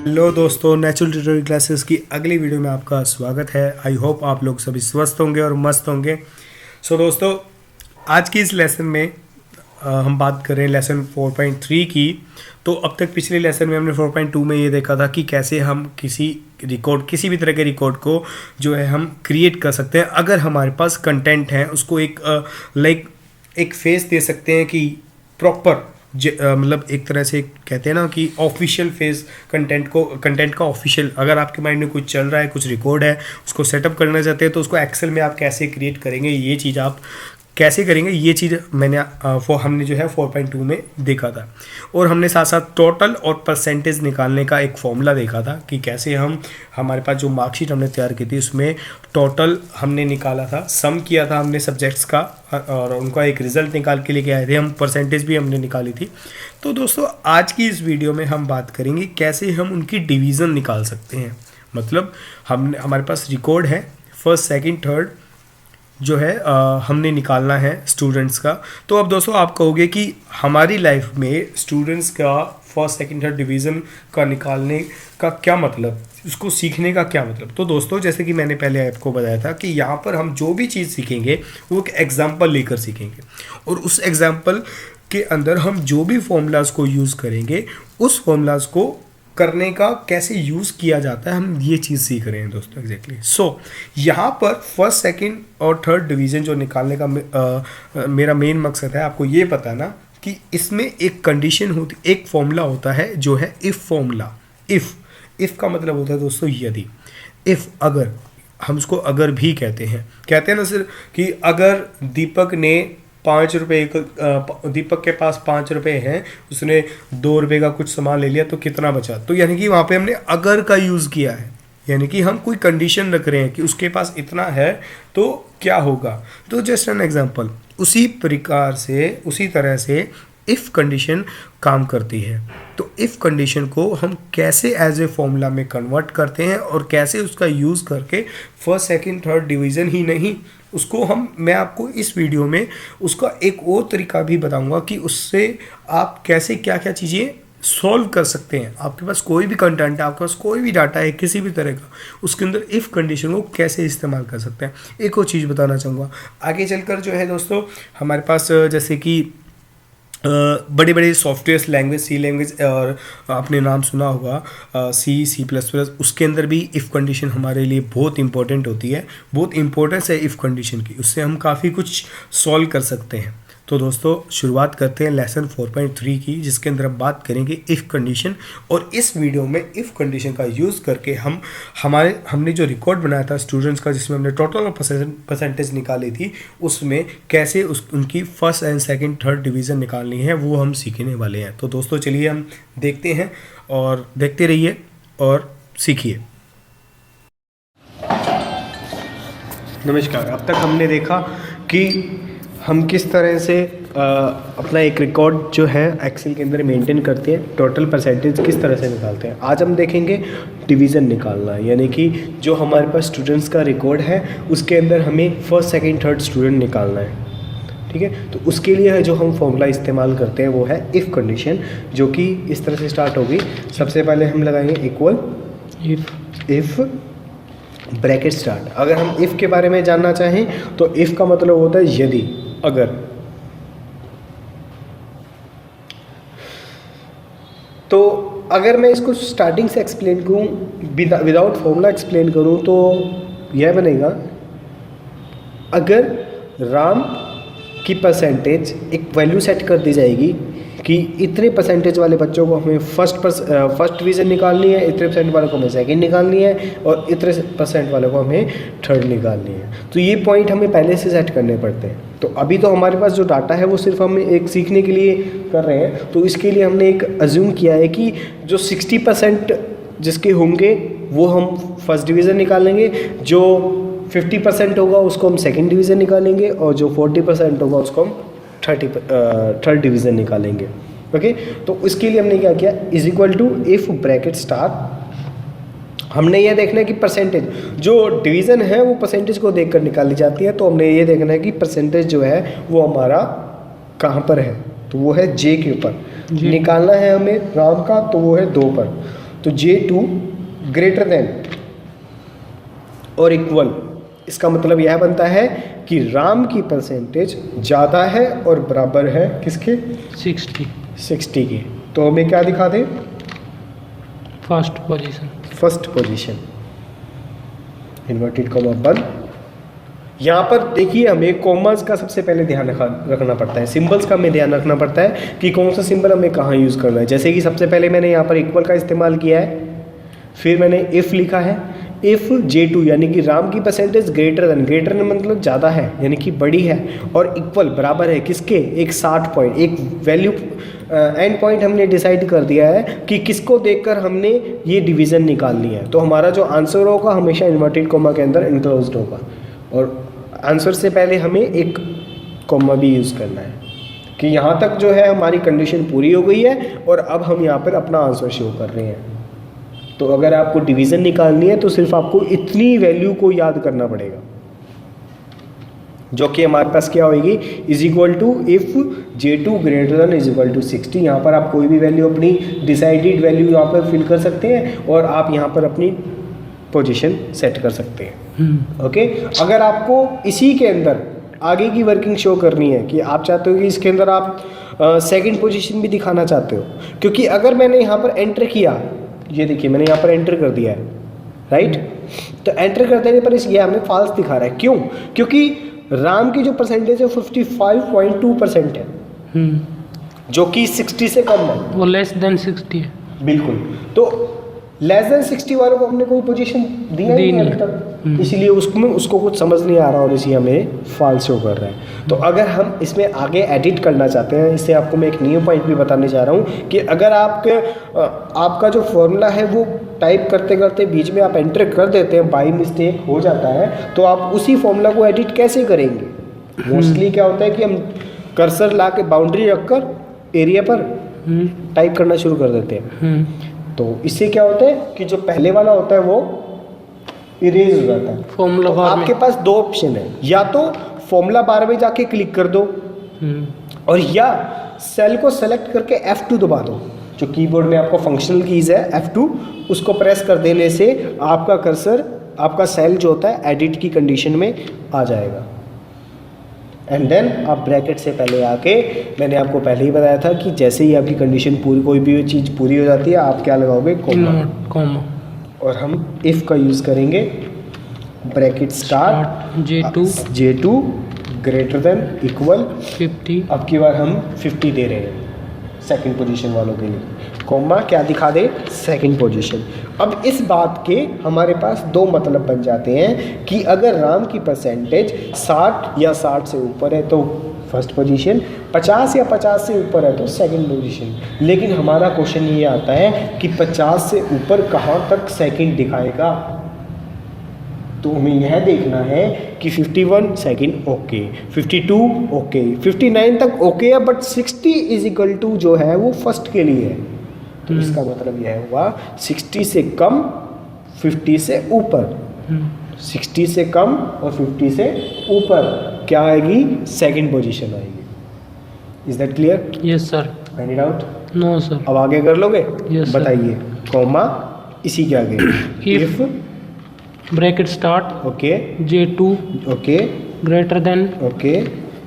Hello दोस्तों, natural tutorial classes की अगली वीडियो में आपका स्वागत है। आई होप आप लोग सभी स्वस्थ होंगे और मस्त होंगे। दोस्तों, आज की इस लेसन में हम बात कर रहे हैं लेसन 4.3 की। तो अब तक पिछले लेसन में हमने 4.2 में ये देखा था कि कैसे हम किसी भी तरह के रिकॉर्ड को जो है हम क्रिएट कर सकते हैं अगर हमारे पास कंटेंट है, उसको एक फेस दे सकते हैं कि प्रॉपर मतलब एक तरह से कहते हैं ना कि ऑफिशियल फेस कंटेंट का ऑफिशियल। अगर आपके माइंड में कुछ चल रहा है, कुछ रिकॉर्ड है, उसको सेटअप करना चाहते हैं तो उसको एक्सेल में आप कैसे क्रिएट करेंगे, ये चीज़ आप कैसे करेंगे, ये चीज़ हमने जो है 4.2 में देखा था। और हमने साथ साथ टोटल और परसेंटेज निकालने का एक फॉर्मूला देखा था कि कैसे हमारे पास जो मार्कशीट हमने तैयार की थी उसमें टोटल हमने निकाला था, सम किया था हमने सब्जेक्ट्स का और उनका एक रिज़ल्ट निकाल के लेके आए थे हम। परसेंटेज भी हमने निकाली थी। तो दोस्तों, आज की इस वीडियो में हम बात करेंगे कैसे हम उनकी डिवीज़न निकाल सकते हैं। मतलब हमारे पास रिकॉर्ड है फर्स्ट सेकंड थर्ड जो है हमने निकालना है स्टूडेंट्स का। तो अब दोस्तों आप कहोगे कि हमारी लाइफ में स्टूडेंट्स का फर्स्ट सेकंड थर्ड डिवीज़न का निकालने का क्या मतलब, उसको सीखने का क्या मतलब। तो दोस्तों, जैसे कि मैंने पहले आपको बताया था कि यहाँ पर हम जो भी चीज़ सीखेंगे वो एक एग्जाम्पल लेकर सीखेंगे और उस एग्जाम्पल के अंदर हम जो भी फॉर्मूलाज़ को यूज़ करेंगे उस फॉर्मूलाज़ को करने का कैसे यूज़ किया जाता है, हम ये चीज़ सीख रहे हैं दोस्तों। एग्जैक्टली यहाँ पर फर्स्ट सेकंड और थर्ड डिवीज़न जो निकालने का मेरा मेन मकसद है, आपको ये पता ना कि इसमें एक कंडीशन होती, एक फॉर्मूला होता है जो है इफ़ फॉर्मूला। इफ़ का मतलब होता है दोस्तों यदि। इफ़, अगर, हम उसको अगर भी कहते हैं ना सर, कि अगर दीपक ने 5 रुपये, दीपक के पास 5 रुपये हैं, उसने 2 रुपये का कुछ सामान ले लिया तो कितना बचा। तो यानी कि वहाँ पे हमने अगर का यूज़ किया है, यानी कि हम कोई कंडीशन रख रहे हैं कि उसके पास इतना है तो क्या होगा। तो जस्ट एन एग्जांपल, उसी प्रकार से उसी तरह से इफ़ कंडीशन काम करती है। तो इफ़ कंडीशन को हम कैसे एज ए फॉर्मूला में कन्वर्ट करते हैं और कैसे उसका यूज़ करके फर्स्ट सेकंड थर्ड डिवीज़न ही नहीं, उसको मैं आपको इस वीडियो में उसका एक और तरीका भी बताऊंगा कि उससे आप कैसे क्या क्या चीज़ें सॉल्व कर सकते हैं। आपके पास कोई भी कंटेंट है, आपके पास कोई भी डाटा है किसी भी तरह का, उसके अंदर इफ़ कंडीशन को कैसे इस्तेमाल कर सकते हैं। एक और चीज़ बताना चाहूँगा आगे चलकर जो है दोस्तों, हमारे पास जैसे कि बड़े बड़े सॉफ्टवेयर लैंग्वेज, सी लैंग्वेज, और आपने नाम सुना होगा C++, उसके अंदर भी इफ़ कंडीशन हमारे लिए बहुत इंपॉर्टेंट होती है। बहुत इंपॉर्टेंस है इफ़ कंडीशन की, उससे हम काफ़ी कुछ सॉल्व कर सकते हैं। तो दोस्तों, शुरुआत करते हैं लेसन 4.3 की, जिसके अंदर हम बात करेंगे इफ़ कंडीशन। और इस वीडियो में इफ़ कंडीशन का यूज़ करके हमने जो रिकॉर्ड बनाया था स्टूडेंट्स का, जिसमें हमने टोटल और परसेंटेज निकाली थी, उसमें कैसे उनकी first and second third division निकालनी है वो हम सीखने वाले हैं। तो दोस्तों, चलिए हम देखते हैं और देखते रहिए और सीखिए। नमस्कार। अब तक हमने देखा कि हम किस तरह से अपना एक रिकॉर्ड जो है एक्सेल के अंदर मेंटेन करते हैं, टोटल परसेंटेज किस तरह से निकालते हैं। आज हम देखेंगे डिवीज़न निकालना, यानी कि जो हमारे पास स्टूडेंट्स का रिकॉर्ड है उसके अंदर हमें फर्स्ट सेकंड थर्ड स्टूडेंट निकालना है। ठीक है, तो उसके लिए जो हम फॉर्मूला इस्तेमाल करते हैं वो है इफ़ कंडीशन, जो कि इस तरह से स्टार्ट होगी। सबसे पहले हम लगाएंगे इक्वल इफ़ ब्रैकेट स्टार्ट। अगर हम इफ़ के बारे में जानना चाहें तो इफ़ का मतलब होता है यदि, अगर। तो अगर मैं इसको स्टार्टिंग से एक्सप्लेन करूँ, विदाउट फॉर्मूला एक्सप्लेन करूँ, तो यह बनेगा, अगर राम की परसेंटेज एक वैल्यू सेट कर दी जाएगी कि इतने परसेंटेज वाले बच्चों को हमें फर्स्ट डिवीज़न निकालनी है, इतने परसेंट वालों को हमें सेकंड निकालनी है और इतने परसेंट वालों को हमें थर्ड निकालनी है। तो ये पॉइंट हमें पहले से सेट करने पड़ते हैं। तो अभी तो हमारे पास जो डाटा है वो सिर्फ हम एक सीखने के लिए कर रहे हैं। तो इसके लिए हमने एक अज्यूम किया है कि जो 60% जिसके होंगे वो हम फर्स्ट डिवीज़न निकालेंगे, जो 50% होगा उसको हम सेकेंड डिवीज़न निकालेंगे और जो 40% होगा उसको हम थर्ड डिवीज़न निकालेंगे। ओके, तो इसके लिए हमने क्या किया, is equal to if bracket star. हमने ये देखना है कि परसेंटेज, जो डिवीज़न है वो परसेंटेज को देखकर निकाली जाती है। तो हमने ये देखना है कि परसेंटेज जो है वो हमारा कहाँ पर है, तो वो है जे के ऊपर। निकालना है हमें राम का, तो वो है 2 पर। तो J2 ग्रेटर देन और इक्वल, इसका मतलब यह बनता है कि राम की परसेंटेज ज़्यादा है और बराबर है किसके? 60 के। तो हमें क्या दिखा दे? फर्स्ट पोजीशन इन्वर्टेड कॉमा बंद। यहाँ पर देखिए हमें कॉमास का सबसे पहले ध्यान रखना पड़ता है, सिंबल्स का हमें ध्यान रखना पड़ता है कि कौन सा सिंबल हमें कहाँ यूज़ करना है। जैसे कि सबसे पहले मैंने यहाँ पर इक्वल का इस्तेमाल किया है, फिर मैंने इफ़ लिखा है, इफ़ J2 यानी कि राम की परसेंटेज ग्रेटर देन मतलब ज़्यादा है यानी कि बड़ी है, और इक्वल बराबर है किसके? एक 60 पॉइंट, एक वैल्यू एंड पॉइंट हमने डिसाइड कर दिया है कि किसको देखकर हमने ये डिवीज़न निकालनी है। तो हमारा जो आंसर होगा हमेशा इन्वर्टेड कॉमा के अंदर इनक्लोज्ड होगा, और आंसर से पहले हमें एक कॉमा भी यूज़ करना है कि यहाँ तक जो है हमारी कंडीशन पूरी हो गई है और अब हम यहाँ पर अपना आंसर शो कर रहे हैं। तो अगर आपको डिवीज़न निकालनी है तो सिर्फ आपको इतनी वैल्यू को याद करना पड़ेगा, जो कि हमारे पास क्या होगी? Is equal to if J2 greater than is equal to 60। यहाँ पर आप कोई भी वैल्यू अपनी डिसाइडेड वैल्यू यहाँ पर फिल कर सकते हैं और आप यहाँ पर अपनी पोजीशन सेट कर सकते हैं। ओके, अगर आपको इसी के अंदर आगे की वर्किंग शो करनी है कि आप चाहते हो कि इसके अंदर आप सेकंड पोजीशन भी दिखाना चाहते हो, क्योंकि अगर मैंने यहाँ पर एंटर किया, ये देखिए मैंने यहाँ पर एंटर कर दिया है, राइट, तो एंटर कर देने पर ये हमें फॉल्स दिखा रहा है। क्यों? क्योंकि राम की जो परसेंटेज है 55.2% है, जो कि 60 से कम है, वो लेस देन 60 है। बिल्कुल, तो लेस देन 60 वालों को हमने कोई पोजीशन दिया ही नहीं अभी तक, इसीलिए उसको कुछ समझ नहीं आ रहा और इसी हमें फॉल्स शो कर रहा है। तो अगर हम इसमें आगे एडिट करना चाहते हैं, इससे आपको मैं एक न्यू पॉइंट भी बताने जा रहा हूँ कि अगर आपका जो फॉर्मूला है वो टाइप करते करते बीच में आप एंटर कर देते हैं, बाई मिस्टेक हो जाता है, तो आप उसी फॉर्मूला को एडिट कैसे करेंगे? मोस्टली क्या होता है कि हम कर्सर ला के बाउंड्री रखकर एरिया पर टाइप करना शुरू कर देते हैं। तो इससे क्या होता है कि जो पहले वाला होता है वो इरेज हो जाता है। फॉर्मूला तो बार आपके पास दो ऑप्शन है, या तो फॉर्मूला बार में जाके क्लिक कर दो और या सेल को सेलेक्ट करके F2 दबा दो। जो कीबोर्ड में आपको फंक्शनल कीज है F2, उसको प्रेस कर देने से आपका कर्सर, आपका सेल जो होता है एडिट की कंडीशन में आ जाएगा। एंड देन आप ब्रैकेट से पहले आके, मैंने आपको पहले ही बताया था कि जैसे ही आपकी कंडीशन पूरी, कोई भी चीज़ पूरी हो जाती है, आप क्या लगाओगे? कॉमा। और हम इफ़ का यूज़ करेंगे, bracket start J2 greater than equal 50। अब की बार हम 50 दे रहे हैं सेकंड पोजीशन वालों के लिए, कॉमा क्या दिखा दे? Second position. अब इस बात के हमारे पास दो मतलब बन जाते हैं कि अगर राम की परसेंटेज 60 या 60 से ऊपर है तो फर्स्ट पोजीशन, 50 या 50 से ऊपर है तो सेकंड पोजीशन। लेकिन हमारा क्वेश्चन ये आता है कि 50 से ऊपर कहाँ तक सेकंड दिखाएगा? तो हमें यह देखना है कि 51 सेकंड ओके, 52 ओके, 59 तक ओके है, बट 60 इज इक्वल टू जो है वो फर्स्ट के लिए है। तो इसका मतलब यह हुआ 60 से कम 50 से ऊपर, 60 से कम और 50 से ऊपर क्या आएगी? सेकंड पोजीशन आएगी। Is that clear? Yes sir. Any doubt? No sir. अब आगे कर लोगे? Yes, बताइए। कॉमा इसी के आगे if bracket start okay, J2 okay, greater than okay,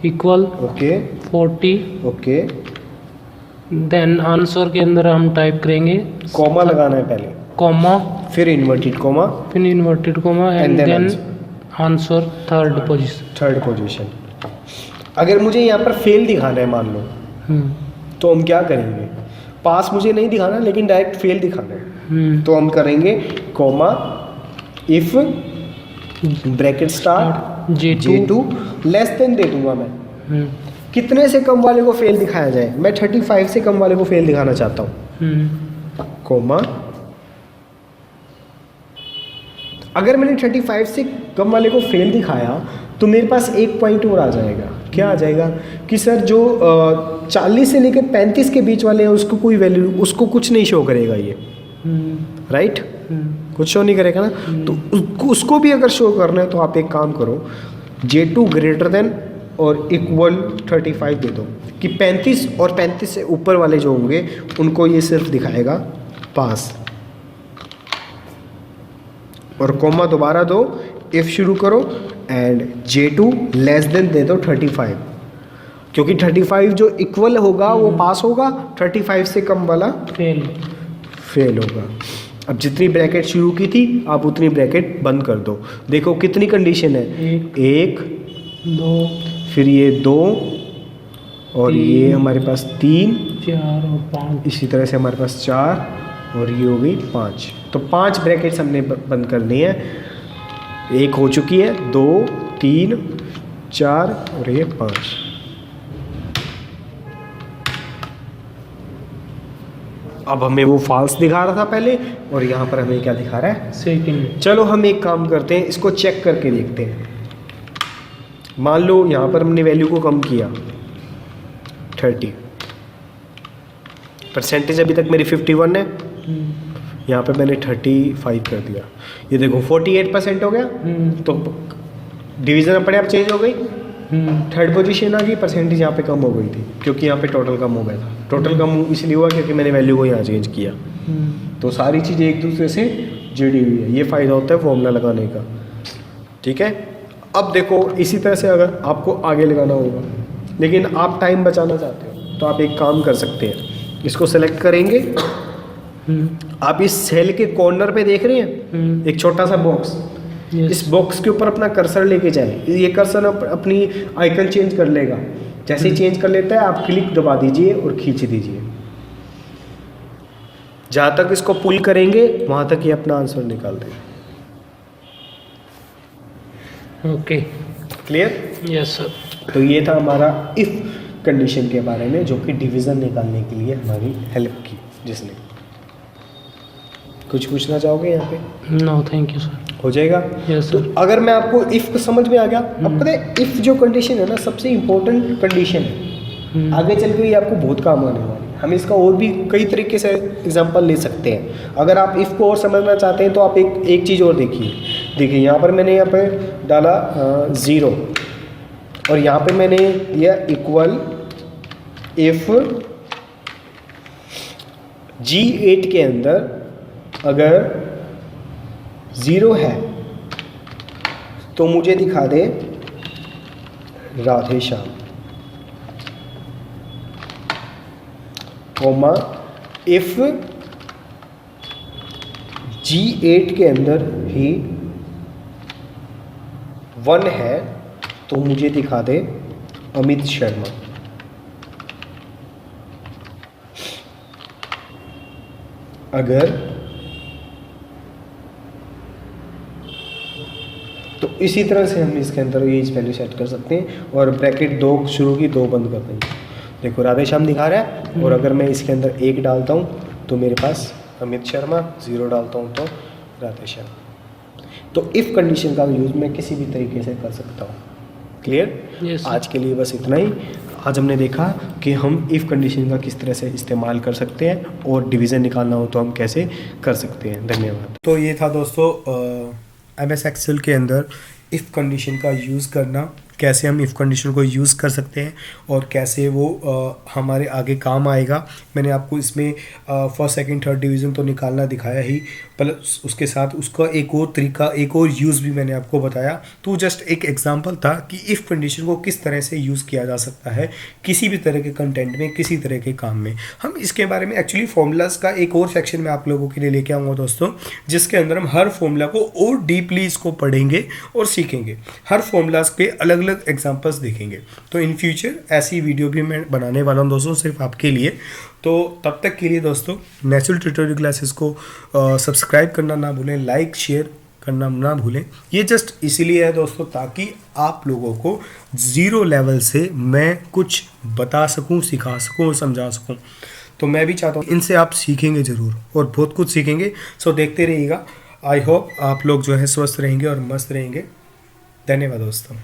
equal okay, 40, okay, then answer के अंदर हम टाइप करेंगे कॉमा लगाना है पहले, कॉमा, फिर इन्वर्टेड कॉमा, फिर inverted comma and then answer third position. अगर मुझे यहाँ पर फेल दिखाना है मान लो, तो हम क्या करेंगे? पास मुझे नहीं दिखाना लेकिन डायरेक्ट फेल दिखाना है, तो हम करेंगे comma if bracket start J2 less than दे दूंगा मैं। कितने से कम वाले को फेल दिखाया जाए? मैं 35 से कम वाले को फेल दिखाना चाहता हूँ, कॉमा, अगर मैंने 35 से कम वाले को फेल दिखाया तो मेरे पास एक पॉइंट और आ जाएगा। क्या आ जाएगा कि सर जो 40 से लेकर 35 के बीच वाले हैं उसको कोई वैल्यू, उसको कुछ नहीं शो करेगा ये, राइट? कुछ शो नहीं करेगा ना। तो उसको भी अगर शो करना है तो आप एक काम करो, J2 ग्रेटर देन और इक्वल 35 दे दो कि 35 और 35 से ऊपर वाले जो होंगे उनको ये सिर्फ दिखाएगा पास। और कॉमा दोबारा दो, इफ़ शुरू करो एंड J2 लेस देन दे दो 35, क्योंकि 35 जो इक्वल होगा वो पास होगा, 35 से कम वाला फेल होगा। अब जितनी ब्रैकेट शुरू की थी आप उतनी ब्रैकेट बंद कर दो। देखो कितनी कंडीशन है, 1 2 फिर ये 2 और ये हमारे पास 3 4 और 5, इसी तरह से हमारे पास 4 और ये हो गई 5। तो 5 ब्रैकेट्स हमने बंद करनी है। 1 हो चुकी है, 2 3 4 और ये 5। अब हमें वो फॉल्स दिखा रहा था पहले और यहाँ पर हमें क्या दिखा रहा है, सेकंड। चलो हम एक काम करते हैं, इसको चेक करके देखते हैं। मान लो यहाँ पर हमने वैल्यू को कम किया 30, परसेंटेज अभी तक मेरी 51 है, यहाँ पे मैंने 35 कर दिया, ये देखो 48% हो गया। तो डिवीज़न अपने आप चेंज हो गई, थर्ड पोजीशन आ गई, परसेंटेज यहाँ पे कम हो गई थी क्योंकि यहाँ पे टोटल कम हो गया था। टोटल कम इसलिए हुआ क्योंकि मैंने वैल्यू को यहाँ चेंज किया। तो सारी चीज़ें एक दूसरे से जुड़ी हुई है, ये फ़ायदा होता है फॉर्मूला लगाने का। ठीक है, अब देखो इसी तरह से अगर आपको आगे लगाना होगा, लेकिन आप टाइम बचाना चाहते हो तो आप एक काम कर सकते हैं, इसको सेलेक्ट करेंगे, आप इस सेल के कॉर्नर पे देख रहे हैं एक छोटा सा बॉक्स, इस बॉक्स के ऊपर अपना कर्सर लेके जाए। ये कर्सर अपनी आइकन चेंज कर लेगा, जैसे ही चेंज कर लेता है आप क्लिक दबा दीजिए और खींच दीजिए। जहाँ तक इसको पुल करेंगे वहाँ तक ये अपना आंसर निकाल देगा। Okay, clear? Yes sir. तो ये था हमारा इफ़ कंडीशन के बारे में, जो कि डिवीज़न निकालने के लिए हमारी हेल्प की जिसने। कुछ पूछना चाहोगे यहाँ पे? No thank you sir. हो जाएगा? यस तो सर। अगर मैं आपको इफ़ को समझ में आ गया, अब पता है इफ़ जो कंडीशन है ना सबसे इम्पोर्टेंट कंडीशन है, आगे चल के ये आपको बहुत काम आने वाली है। हम इसका और भी कई तरीके से एग्जांपल ले सकते हैं। अगर आप इफ़ को और समझना चाहते हैं तो आप एक चीज़ और देखिए यहाँ पर मैंने यहाँ पर डाला 0 और यहाँ पे मैंने यह इक्वल इफ़ G8 के अंदर अगर 0 है तो मुझे दिखा दे Radhe Shyam, comma if G8 के अंदर ही 1 है तो मुझे दिखा दे अमित शर्मा। अगर तो इसी तरह से हम इसके अंदर ये वैल्यू सेट कर सकते हैं और ब्रैकेट 2 शुरू की 2 बंद कर देंगे। देखो राधे श्याम दिखा रहा है और अगर मैं इसके अंदर 1 डालता हूँ तो मेरे पास अमित शर्मा, 0 डालता हूँ तो राधे श्याम। तो इफ़ कंडीशन का यूज़ मैं किसी भी तरीके से कर सकता हूँ। क्लियर? Yes, आज के लिए बस इतना ही। आज हमने देखा कि हम इफ़ कंडीशन का किस तरह से इस्तेमाल कर सकते हैं और डिवीज़न निकालना हो तो हम कैसे कर सकते हैं। धन्यवाद। तो ये था दोस्तों MS एक्सेल के अंदर इफ़ कंडीशन का यूज़ करना, कैसे हम इफ़ कंडीशन को यूज़ कर सकते हैं और कैसे वो हमारे आगे काम आएगा। मैंने आपको इसमें फर्स्ट सेकंड थर्ड डिवीज़न तो निकालना दिखाया ही, प्लस उसके साथ उसका एक और तरीका, एक और यूज़ भी मैंने आपको बताया। तो जस्ट एक एग्जांपल था कि इफ़ कंडीशन को किस तरह से यूज़ किया जा सकता है किसी भी तरह के कंटेंट में, किसी तरह के काम में। हम इसके बारे में एक्चुअली फॉर्मूलाज का एक और सेक्शन में आप लोगों के लिए लेके आऊँगा दोस्तों, जिसके अंदर हम हर फॉर्मूला को और डीपली इसको पढ़ेंगे और सीखेंगे, हर फॉर्मूलाज के अलग अलग एग्जांपल्स देखेंगे। तो इन फ्यूचर ऐसी वीडियो भी मैं बनाने वाला हूँ दोस्तों सिर्फ आपके लिए। तो तब तक के लिए दोस्तों नेचुरल ट्यूटोरियल क्लासेस को सब्सक्राइब करना ना भूलें, लाइक शेयर करना ना भूलें। ये जस्ट इसीलिए है दोस्तों ताकि आप लोगों को 0 लेवल से मैं कुछ बता सकूं, सिखा सकूं, समझा सकूं। तो मैं भी चाहता हूं इनसे आप सीखेंगे ज़रूर और बहुत कुछ सीखेंगे। सो देखते रहिएगा। आई होप आप लोग जो है स्वस्थ रहेंगे और मस्त रहेंगे। धन्यवाद दोस्तों।